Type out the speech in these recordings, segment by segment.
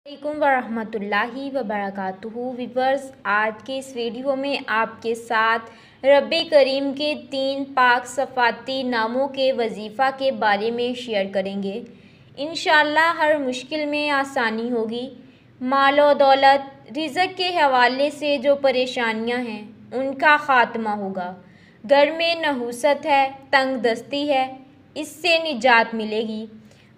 अस्सलामुअलैकुम वरहमतुल्लाहि वबरकातुहू वीवर्स, आज के इस वीडियो में आपके साथ रब्बे करीम के 3 पाक सफ़ाती नामों के वजीफ़ा के बारे में शेयर करेंगे। इंशाअल्लाह हर मुश्किल में आसानी होगी। माल और दौलत, रिज़्क़ के हवाले से जो परेशानियां हैं उनका ख़ात्मा होगा। घर में नहूसत है, तंग दस्ती है, इससे निजात मिलेगी।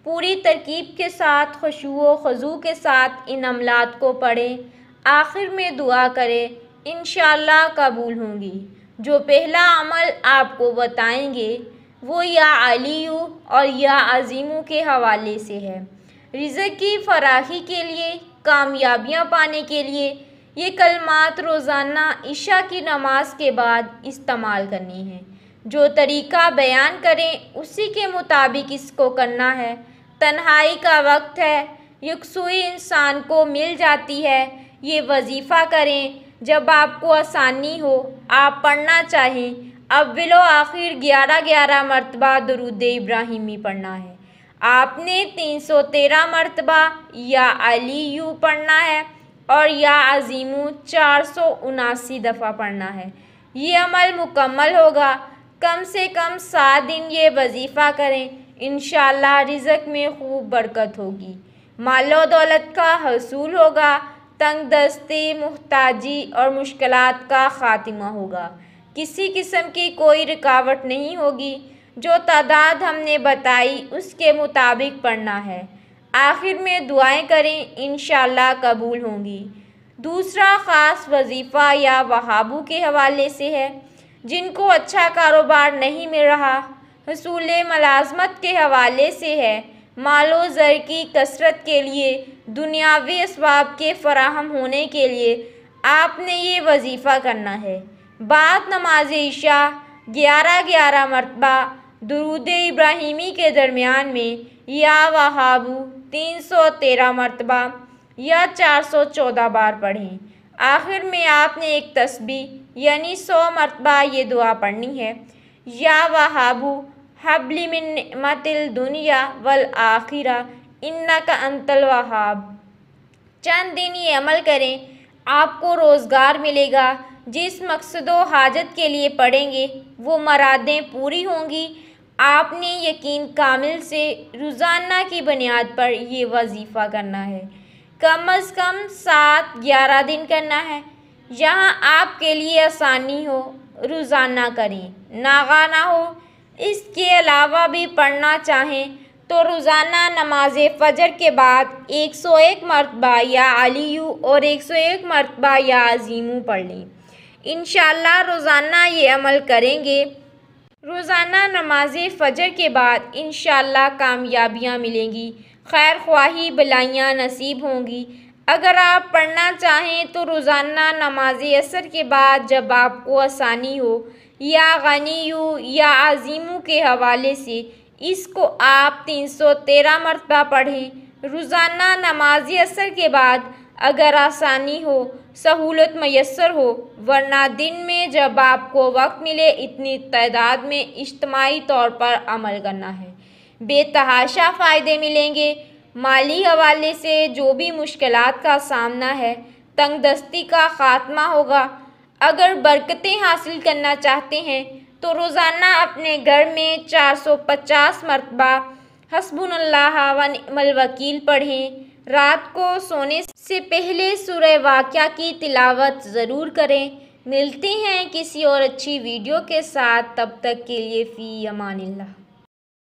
पूरी तरकीब के साथ खुशू व ख़ुज़ू के साथ इन अमलात को पढ़ें। आखिर में दुआ करें, इंशाअल्लाह कबूल होंगी। जो पहला अमल आपको बताएंगे वो या अलीयू और या अज़ीमू के हवाले से है। रिज़्क़ की फराही के लिए, कामयाबियाँ पाने के लिए ये कलमात रोज़ाना इशा की नमाज के बाद इस्तेमाल करनी है। जो तरीक़ा बयान करें उसी के मुताबिक इसको करना है। तन्हाई का वक्त है, यकसुई इंसान को मिल जाती है। ये वजीफ़ा करें जब आपको आसानी हो, आप पढ़ना चाहें। अव्वलो आखिर 11-11 मरतबा दुरूद इब्राहिमी पढ़ना है। आपने 313 मरतबा या अलीयू पढ़ना है और या अज़ीमू 479 दफ़ा पढ़ना है। ये अमल मुकम्मल होगा। कम से कम 7 दिन ये वजीफ़ा करें, इंशाअल्लाह रिज़्क़ में खूब बरकत होगी। मालो दौलत का हसूल होगा। तंग दस्ती, मुहताजी और मुश्किलात का ख़ात्मा होगा। किसी किस्म की कोई रुकावट नहीं होगी। जो तादाद हमने बताई उसके मुताबिक पढ़ना है। आखिर में दुआएं करें, इंशाअल्लाह कबूल होंगी। दूसरा ख़ास वजीफ़ा या वहाबू के हवाले से है। जिनको अच्छा कारोबार नहीं मिल रहा, हसूल मुलाज़मत के हवाले से है, मालो ज़र की कसरत के लिए, दुनियावी असबाब के फ़राहम होने के लिए आपने ये वजीफ़ा करना है। बाद नमाज इशा 11-11 मरतबा दुरूद इब्राहिमी के दरमियान में या वहाबू 313 मरतबा या 414 बार पढ़ें। आखिर में आपने एक तस्बीह यानी 100 मरतबा ये दुआ पढ़नी है। या वहाबू हब्ली मिन निअमतिल दुनिया वल आखिरा इन्नका अंतल वहाब। चंद दिन ये अमल करें, आपको रोज़गार मिलेगा। जिस मकसद व हाजत के लिए पढ़ेंगे वो मुरादें पूरी होंगी। आपने यकीन कामिल से रोज़ाना की बुनियाद पर ये वजीफ़ा करना है। कम अज़ कम 7-11 दिन करना है। जहाँ आपके लिए आसानी हो रोज़ाना करें, नागा ना हो। इसके अलावा भी पढ़ना चाहें तो रोज़ाना नमाज फ़जर के बाद 101 मरतबा या अलीयू और 101 मरतबा या अज़ीमू पढ़ लें। इंशाअल्लाह रोज़ाना ये अमल करेंगे, रोज़ाना नमाज फ़जर के बाद इंशाअल्लाह कामयाबियाँ मिलेंगी, खैर ख्वाही भलाइयाँ नसीब होंगी। अगर आप पढ़ना चाहें तो रोज़ाना नमाज असर के बाद जब आपको आसानी हो या गनीयू या अज़ीमू के हवाले से इसको आप 313 मरतबा पढ़ें। रोज़ाना नमाज असर के बाद अगर आसानी हो, सहूलत मैसर हो, वरना दिन में जब आपको वक्त मिले इतनी तादाद में इज्तिमाई तौर पर अमल करना है। बेतहाशा फ़ायदे मिलेंगे। माली हवाले से जो भी मुश्किलात का सामना है, तंग दस्ती का ख़ात्मा होगा। अगर बरकतें हासिल करना चाहते हैं तो रोज़ाना अपने घर में 450 मरतबा हस्बुनल्लाह व निअमल वकील पढ़ें। रात को सोने से पहले सूरह वाक़िया की तिलावत ज़रूर करें। मिलते हैं किसी और अच्छी वीडियो के साथ, तब तक के लिए फ़ी अमानिल्लाह।